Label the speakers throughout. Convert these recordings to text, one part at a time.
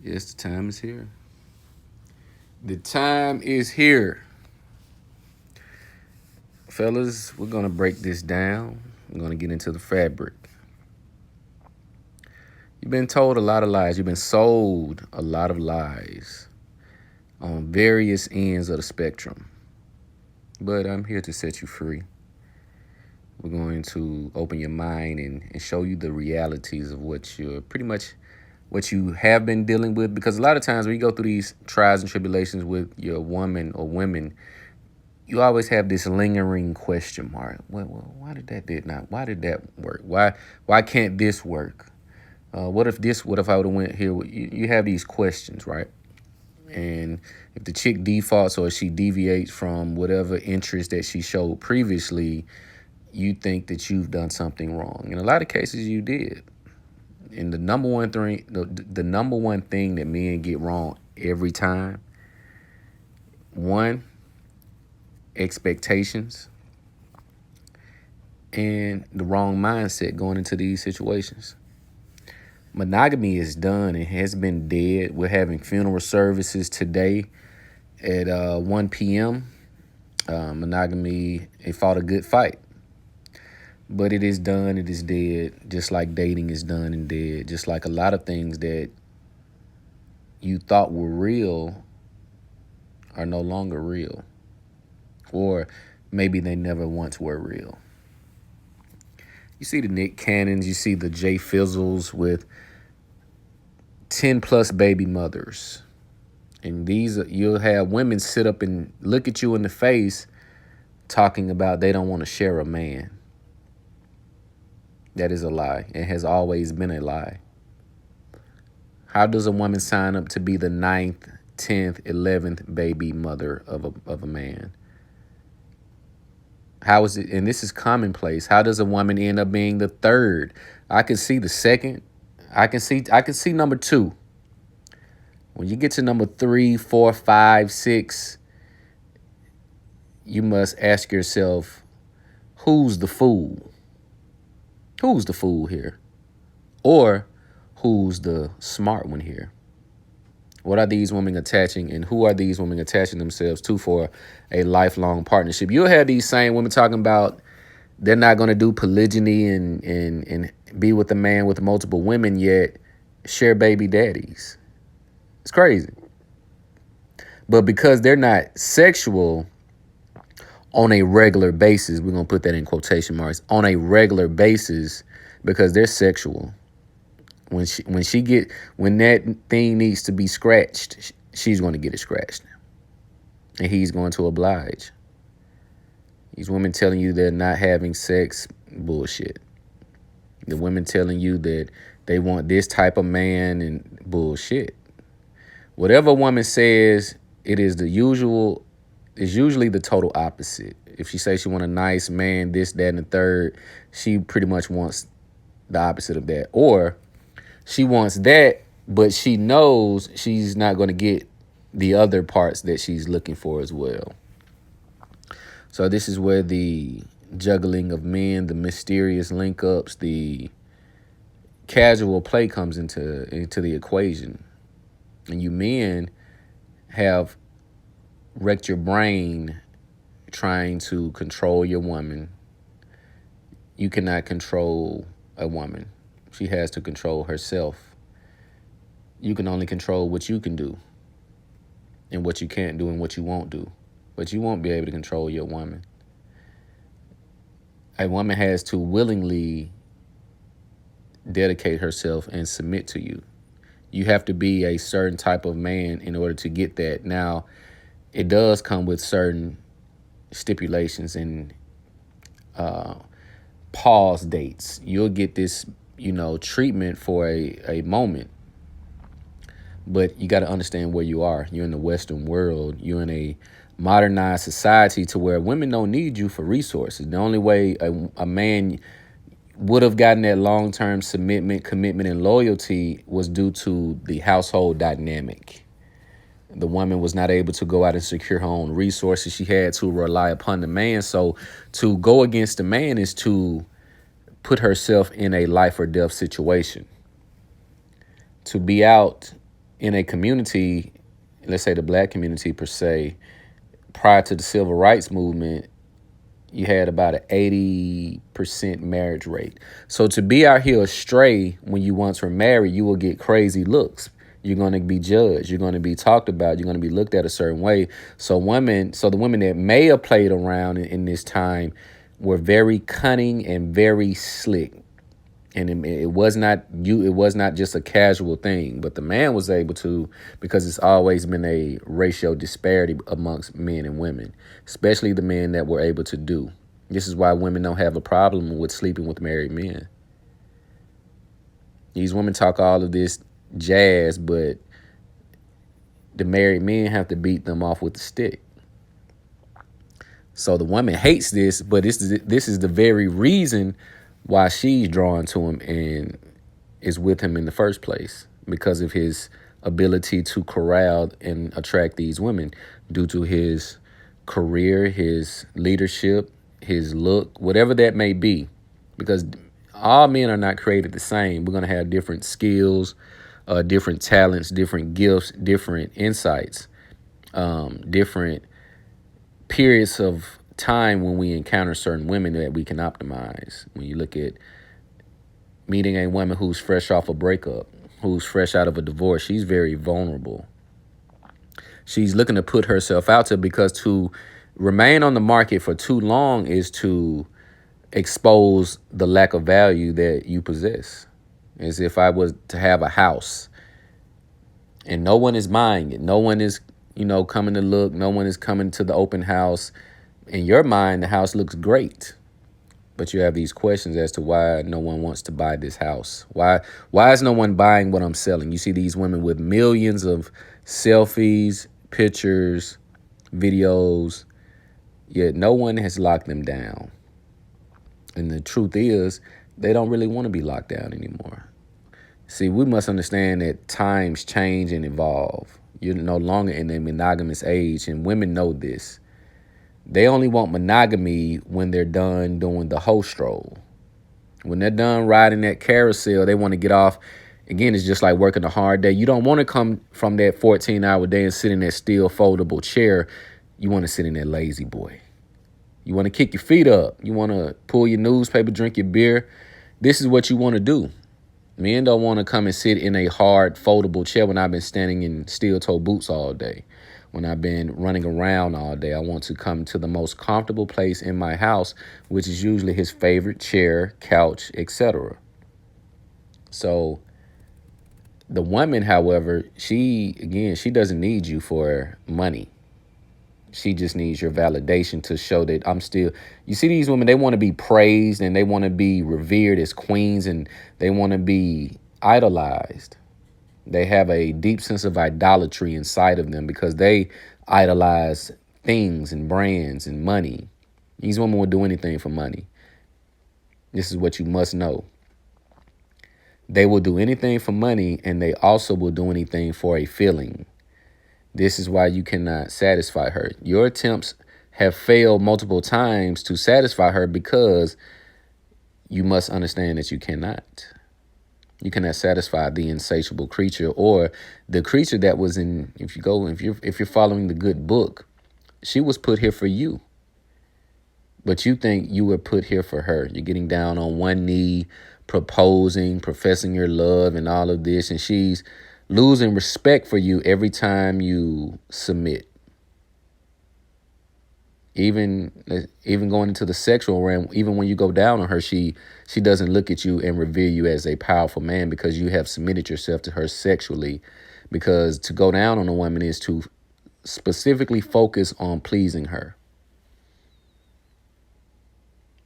Speaker 1: Yes, the time is here. The time is here. Fellas, we're going to break this down. We're going to get into the fabric. You've been told a lot of lies. You've been sold a lot of lies on various ends of the spectrum. But I'm here to set you free. We're going to open your mind and show you the realities of what you're pretty much what you have been dealing with. Because a lot of times when you go through these trials and tribulations with your woman or women, you always have this lingering question mark. Well, why did not? Why did that work? Why can't this work? What if I would have went here? You have these questions, right? And if the chick defaults or she deviates from whatever interest that she showed previously, you think that you've done something wrong. In a lot of cases, you did. And the number one thing that men get wrong every time, one, expectations and the wrong mindset going into these situations. Monogamy is done. It has been dead. We're having funeral services today at 1 p.m. Monogamy, it fought a good fight. But it is done. It is dead. Just like dating is done and dead. Just like a lot of things that you thought were real are no longer real. Or maybe they never once were real. You see the Nick Cannons, you see the Jay Fizzles with 10 plus baby mothers. And you'll have women sit up and look at you in the face talking about they don't want to share a man. That is a lie. It has always been a lie. How does a woman sign up to be the 9th, 10th, 11th baby mother of a man? How is it? And this is commonplace. How does a woman end up being the third? I can see the second. I can see number 2. When you get to number 3, 4, 5, 6, you must ask yourself, who's the fool? Who's the fool here? Or who's the smart one here? What are these women attaching, and who are these women attaching themselves to for a lifelong partnership? You'll have these same women talking about they're not going to do polygyny and be with a man with multiple women, yet share baby daddies. It's crazy. But because they're not sexual on a regular basis, we're going to put that in quotation marks, on a regular basis, because they're sexual. When that thing needs to be scratched, she's going to get it scratched. And he's going to oblige. These women telling you they're not having sex, bullshit. The women telling you that they want this type of man, and bullshit. Whatever a woman says, it is usually the total opposite. If she says she want a nice man, this, that, and the third, she pretty much wants the opposite of that. Or she wants that, but she knows she's not going to get the other parts that she's looking for as well. So this is where the juggling of men, the mysterious link-ups, the casual play comes into the equation. And you men have wrecked your brain trying to control your woman. You cannot control a woman. She has to control herself. You can only control what you can do and what you can't do and what you won't do. But you won't be able to control your woman. A woman has to willingly dedicate herself and submit to you. You have to be a certain type of man in order to get that. Now, it does come with certain stipulations and pause dates. You'll get this, treatment for a moment. But you got to understand where you are. You're in the Western world. You're in a modernized society to where women don't need you for resources. The only way a man would have gotten that long-term commitment, and loyalty was due to the household dynamic. The woman was not able to go out and secure her own resources. She had to rely upon the man. So to go against the man is to put herself in a life or death situation. To be out in a community, let's say the black community per se, prior to the civil rights movement, you had about an 80% marriage rate. So to be out here astray when you once were married, you will get crazy looks. You're going to be judged. You're going to be talked about. You're going to be looked at a certain way. So the women that may have played around in this time were very cunning and very slick. And it was not you. It was not just a casual thing, but the man was able to, because it's always been a racial disparity amongst men and women, especially the men that were able to do. This is why women don't have a problem with sleeping with married men. These women talk all of this jazz, but the married men have to beat them off with the stick. So the woman hates this, but this is the very reason why she's drawn to him and is with him in the first place, because of his ability to corral and attract these women due to his career, his leadership, his look, whatever that may be. Because all men are not created the same. We're going to have different skills, different talents, different gifts, different insights, different periods of time when we encounter certain women that we can optimize. When you look at meeting a woman who's fresh off a breakup, who's fresh out of a divorce, she's very vulnerable. She's looking to put herself out there, because to remain on the market for too long is to expose the lack of value that you possess. As if I was to have a house and no one is buying it. No one is, coming to look. No one is coming to the open house. In your mind, the house looks great, but you have these questions as to why no one wants to buy this house. Why is no one buying what I'm selling? You see these women with millions of selfies, pictures, videos, yet no one has locked them down. And the truth is, they don't really want to be locked down anymore. See, we must understand that times change and evolve. You're no longer in a monogamous age, and women know this. They only want monogamy when they're done doing the hoe stroll. When they're done riding that carousel, they want to get off. Again, it's just like working a hard day. You don't want to come from that 14-hour day and sit in that steel foldable chair. You want to sit in that lazy boy. You want to kick your feet up. You want to pull your newspaper, drink your beer. This is what you want to do. Men don't want to come and sit in a hard foldable chair when I've been standing in steel-toe boots all day. When I've been running around all day, I want to come to the most comfortable place in my house, which is usually his favorite chair, couch, etc. So the woman, however, she doesn't need you for money. She just needs your validation to show that I'm still. You see these women, they want to be praised and they want to be revered as queens and they want to be idolized. They have a deep sense of idolatry inside of them because they idolize things and brands and money. These women will do anything for money. This is what you must know. They will do anything for money, and they also will do anything for a feeling. This is why you cannot satisfy her. Your attempts have failed multiple times to satisfy her because you must understand that you cannot. You cannot satisfy the insatiable creature or the creature that was in, if you're following the good book, she was put here for you. But you think you were put here for her. You're getting down on one knee, proposing, professing your love and all of this. And she's losing respect for you every time you submit. Even going into the sexual realm, even when you go down on her, she doesn't look at you and revere you as a powerful man because you have submitted yourself to her sexually. Because to go down on a woman is to specifically focus on pleasing her.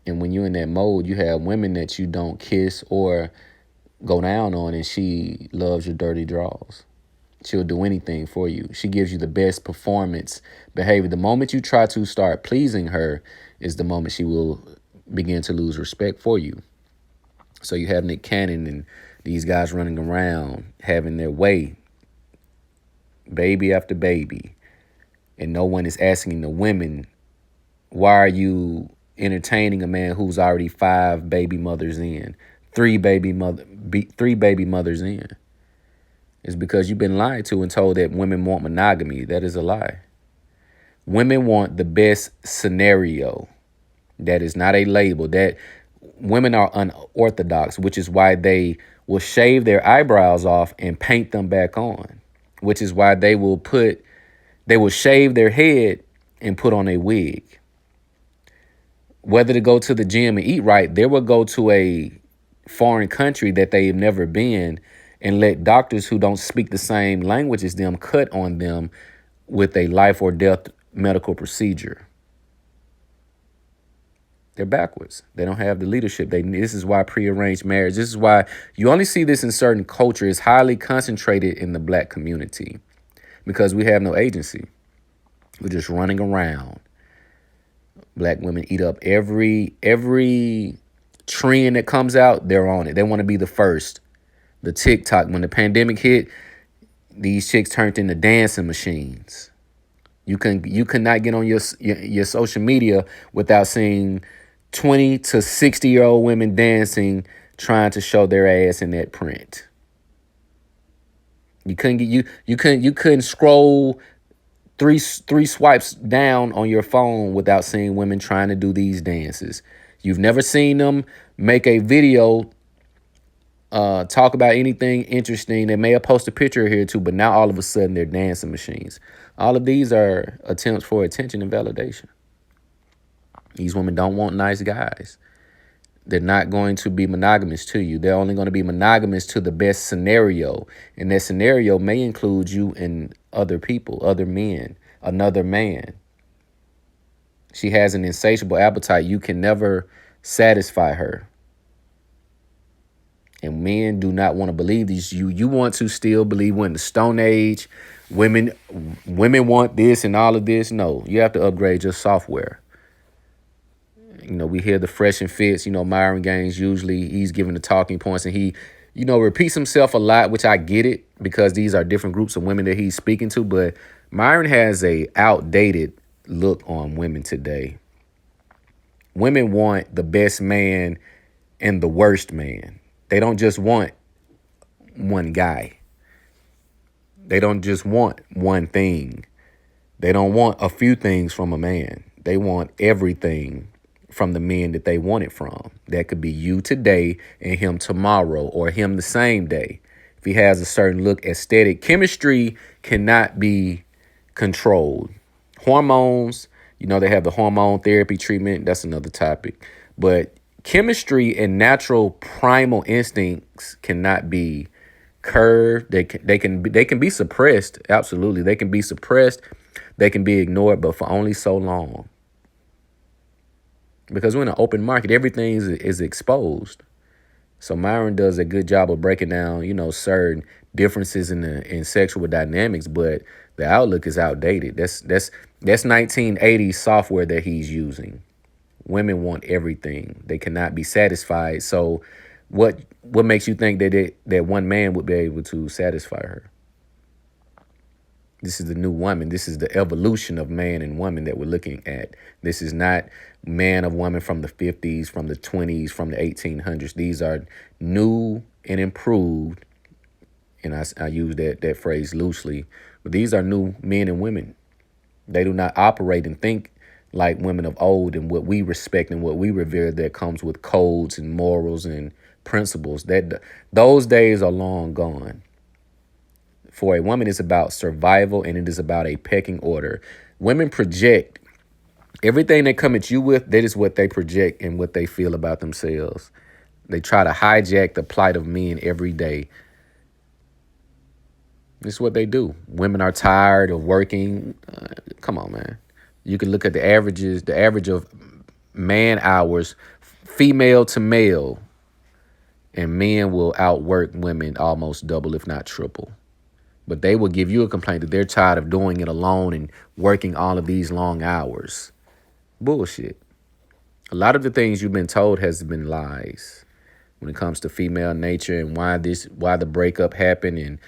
Speaker 1: And when you're in that mode, you have women that you don't kiss or go down on, and she loves your dirty draws. She'll do anything for you. She gives you the best performance behavior. The moment you try to start pleasing her is the moment she will begin to lose respect for you. So you have Nick Cannon and these guys running around having their way, baby after baby. And no one is asking the women, why are you entertaining a man who's already 5 baby mothers in, 3 baby mothers in? It's because you've been lied to and told that women want monogamy. That is a lie. Women want the best scenario. That is not a label. That women are unorthodox, which is why they will shave their eyebrows off and paint them back on, which is why they will shave their head and put on a wig. Whether to go to the gym and eat right, they will go to a foreign country that they've never been and let doctors who don't speak the same language as them cut on them with a life or death medical procedure. They're backwards. They don't have the leadership. This is why prearranged marriage, this is why you only see this in certain cultures. It's highly concentrated in the black community because we have no agency. We're just running around. Black women eat up every trend that comes out. They're on it. They want to be the first. The TikTok, when the pandemic hit, these chicks turned into dancing machines. You cannot get on your social media without seeing 20 to 60-year-old women dancing, trying to show their ass in that print. You couldn't scroll three swipes down on your phone without seeing women trying to do these dances. You've never seen them make a video talk about anything interesting. They may have posted a picture here too, but now all of a sudden they're dancing machines. All of these are attempts for attention and validation. These women don't want nice guys. They're not going to be monogamous to you. They're only going to be monogamous to the best scenario. And that scenario may include you and other people, other men, another man. She has an insatiable appetite. You can never satisfy her. And men do not want to believe these. You want to still believe we're in the Stone Age. Women want this and all of this. No, you have to upgrade your software. We hear the fresh and fits. Myron Gaines, usually he's giving the talking points and he, repeats himself a lot, which I get it because these are different groups of women that he's speaking to. But Myron has a outdated look on women today. Women want the best man and the worst man. They don't just want one guy. They don't just want one thing. They don't want a few things from a man. They want everything from the men that they want it from. That could be you today and him tomorrow or him the same day. If he has a certain look, aesthetic, chemistry cannot be controlled. Hormones, they have the hormone therapy treatment. That's another topic. But chemistry and natural primal instincts cannot be curved. They can be suppressed. Absolutely. They can be suppressed. They can be ignored, but for only so long. Because we're in an open market, everything is exposed. So Myron does a good job of breaking down, certain differences in sexual dynamics, but the outlook is outdated. That's 1980s software that he's using. Women want everything. They cannot be satisfied. So what makes you think that one man would be able to satisfy her? This is the new woman. This is the evolution of man and woman that we're looking at. This is not man of woman from the 50s, from the 20s, from the 1800s. These are new and improved. And I use that phrase loosely. But these are new men and women. They do not operate and think like women of old and what we respect and what we revere that comes with codes and morals and principles. Those days are long gone. For a woman, it's about survival and it is about a pecking order. Women project everything they come at you with. That is what they project and what they feel about themselves. They try to hijack the plight of men every day. This is what they do. Women are tired of working. Come on, man. You can look at the average of man hours, female to male, and men will outwork women almost double, if not triple. But they will give you a complaint that they're tired of doing it alone and working all of these long hours. Bullshit. A lot of the things you've been told has been lies when it comes to female nature and why the breakup happened. And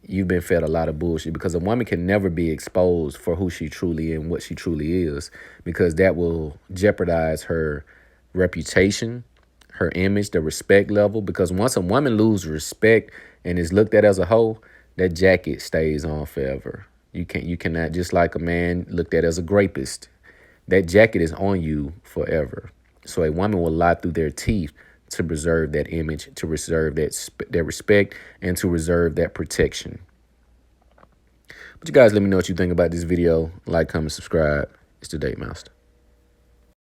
Speaker 1: you've been fed a lot of bullshit because a woman can never be exposed for who she truly is and what she truly is, because that will jeopardize her reputation, her image, the respect level. Because once a woman loses respect and is looked at as a hoe, that jacket stays on forever. You cannot, just like a man looked at as a rapist, that jacket is on you forever. So a woman will lie through their teeth to preserve that image, to reserve that respect, and to reserve that protection. But you guys let me know what you think about this video. Like, comment, subscribe. It's the Date Master.